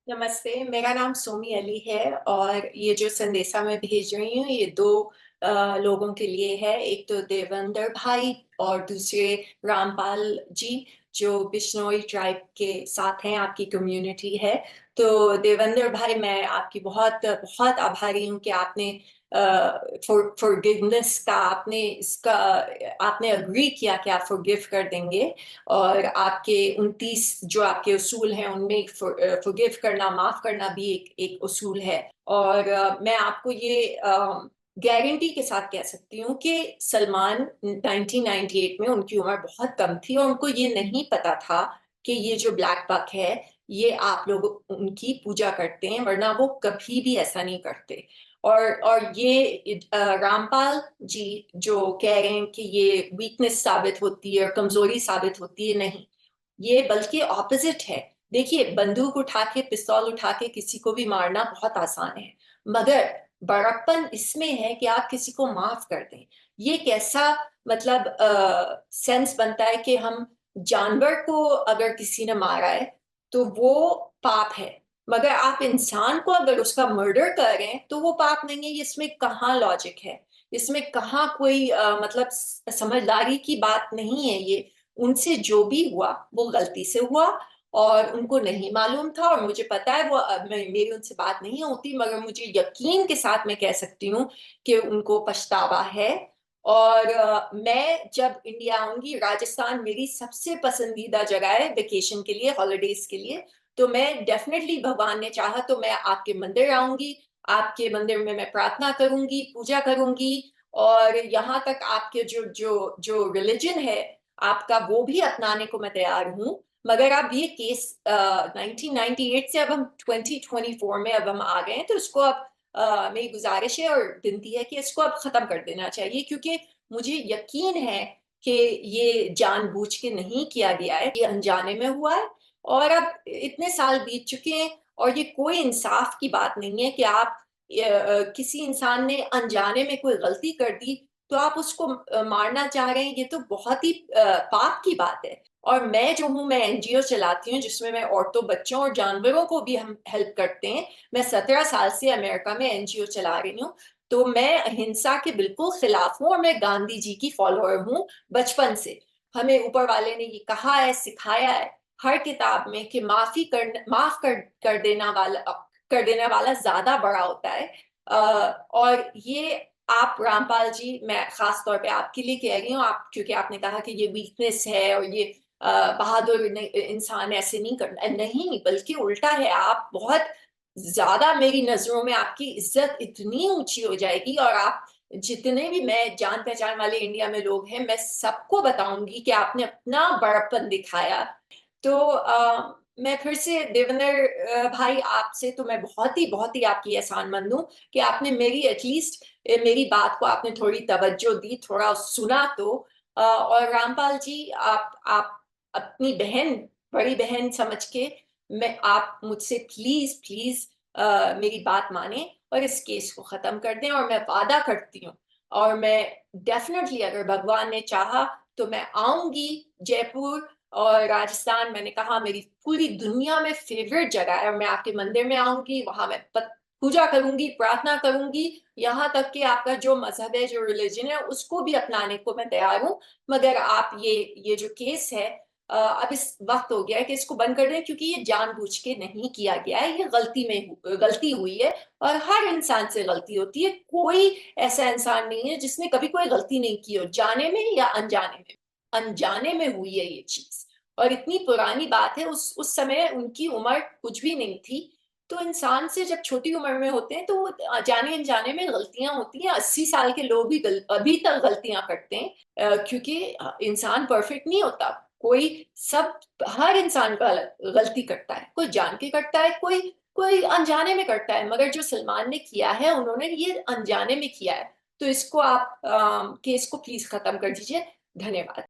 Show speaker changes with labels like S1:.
S1: नमस्ते, मेरा नाम सोमी अली है और ये जो संदेशा मैं भेज रही हूँ ये 2 लोगों के लिए है। एक तो देवेंद्र भाई और दूसरे रामपाल जी, जो बिश्नोई ट्राइब के साथ हैं, आपकी कम्युनिटी है। तो देवेंद्र भाई, मैं आपकी बहुत बहुत आभारी हूँ कि आपने फॉरगिवनेस का आपने अग्री किया कि आप फॉरगिव कर देंगे। और आपके 29 जो आपके उसूल हैं उनमें फॉरगिव करना, माफ करना भी एक एक उसूल है। और मैं आपको ये गारंटी के साथ कह सकती हूँ कि सलमान 1998 में उनकी उम्र बहुत कम थी और उनको ये नहीं पता था कि ये जो ब्लैक बक है ये आप लोग उनकी पूजा करते हैं, वरना वो कभी भी ऐसा नहीं करते। और ये रामपाल जी जो कह रहे हैं कि ये वीकनेस साबित होती है और कमजोरी साबित होती है, नहीं, ये बल्कि ऑपोजिट है। देखिए, बंदूक उठा के, पिस्तौल उठा के किसी को भी मारना बहुत आसान है, मगर बड़प्पन इसमें है कि आप किसी को माफ कर दें। ये कैसा मतलब सेंस बनता है कि हम जानवर को अगर किसी ने मारा है तो वो पाप है, मगर आप इंसान को अगर उसका मर्डर कर रहे हैं तो वो पाप नहीं है। इसमें कहाँ लॉजिक है? इसमें कहाँ कोई मतलब समझदारी की बात नहीं है। ये उनसे जो भी हुआ वो गलती से हुआ और उनको नहीं मालूम था। और मुझे पता है वो मेरी उनसे बात नहीं होती, मगर मुझे यकीन के साथ मैं कह सकती हूँ कि उनको पछतावा है। और मैं जब इंडिया आऊंगी, राजस्थान मेरी सबसे पसंदीदा जगह है वेकेशन के लिए, हॉलीडेज के लिए। तो मैं डेफिनेटली, भगवान ने चाहा तो मैं आपके मंदिर आऊंगी, आपके मंदिर में मैं प्रार्थना करूंगी, पूजा करूंगी। और यहाँ तक आपके जो जो जो रिलीजन है आपका, वो भी अपनाने को मैं तैयार हूँ। मगर अब ये केस 1998 से अब हम 2024 में अब हम आ गए हैं, तो इसको अब मेरी गुजारिश है और विनती है कि इसको अब खत्म कर देना चाहिए, क्योंकि मुझे यकीन है कि ये जानबूझ के नहीं किया गया है, ये अनजाने में हुआ है। और अब इतने साल बीत चुके हैं और ये कोई इंसाफ की बात नहीं है कि आप किसी इंसान ने अनजाने में कोई गलती कर दी तो आप उसको मारना चाह रहे हैं। ये तो बहुत ही पाप की बात है। और मैं जो हूँ, मैं एनजीओ चलाती हूँ जिसमें मैं औरतों, बच्चों और जानवरों को भी हम हेल्प करते हैं। मैं 17 साल से अमेरिका में एनजीओ चला रही हूँ। तो मैं अहिंसा के बिल्कुल खिलाफ हूँ और मैं गांधी जी की फॉलोअर हूँ बचपन से। हमें ऊपर वाले ने ये कहा है, सिखाया है हर किताब में कि माफ कर देने वाला ज्यादा बड़ा होता है। और ये आप रामपाल जी, मैं खास तौर पे आपके लिए कह रही हूँ, आप क्योंकि आपने कहा कि ये वीकनेस है और ये बहादुर इंसान ऐसे नहीं करना, नहीं, बल्कि उल्टा है। आप बहुत ज्यादा, मेरी नजरों में आपकी इज्जत इतनी ऊंची हो जाएगी और आप जितने भी मैं जान पहचान वाले इंडिया में लोग हैं, मैं सबको बताऊंगी कि आपने अपना बड़प्पन दिखाया। तो मैं फिर से देवेंद्र भाई, आपसे तो मैं बहुत ही आपकी एहसानमंद हूँ कि आपने मेरी एटलीस्ट मेरी बात को आपने थोड़ी तवज्जो दी, थोड़ा सुना। तो और रामपाल जी, आप अपनी बहन, बड़ी बहन समझ के, मैं आप मुझसे प्लीज प्लीज मेरी बात माने और इस केस को खत्म कर दें। और मैं वादा करती हूँ, और मैं डेफिनेटली, अगर भगवान ने चाहा तो मैं आऊंगी जयपुर और राजस्थान। मैंने कहा मेरी पूरी दुनिया में फेवरेट जगह है और मैं आपके मंदिर में आऊंगी, वहां मैं पूजा करूंगी, प्रार्थना करूंगी। यहाँ तक कि आपका जो मजहब है, जो रिलीजन है, उसको भी अपनाने को मैं तैयार हूँ। मगर आप ये जो केस है, अब इस वक्त हो गया है कि इसको बंद कर दें, क्योंकि ये जानबूझ के नहीं किया गया है, ये गलती हुई है। और हर इंसान से गलती होती है, कोई ऐसा इंसान नहीं है जिसने कभी कोई गलती नहीं की हो, जाने में या अनजाने में। अनजाने में हुई है ये चीज, और इतनी पुरानी बात है। उस समय उनकी उम्र कुछ भी नहीं थी। तो इंसान से जब छोटी उम्र में होते हैं तो वो जाने अनजाने में गलतियां होती हैं। 80 साल के लोग भी अभी तक गलतियां करते हैं, क्योंकि इंसान परफेक्ट नहीं होता। कोई सब हर इंसान गलती करता है, कोई जान के करता है, कोई कोई अनजाने में करता है। मगर जो सलमान ने किया है, उन्होंने ये अनजाने में किया है। तो इसको आप केस को प्लीज खत्म कर दीजिए। धन्यवाद।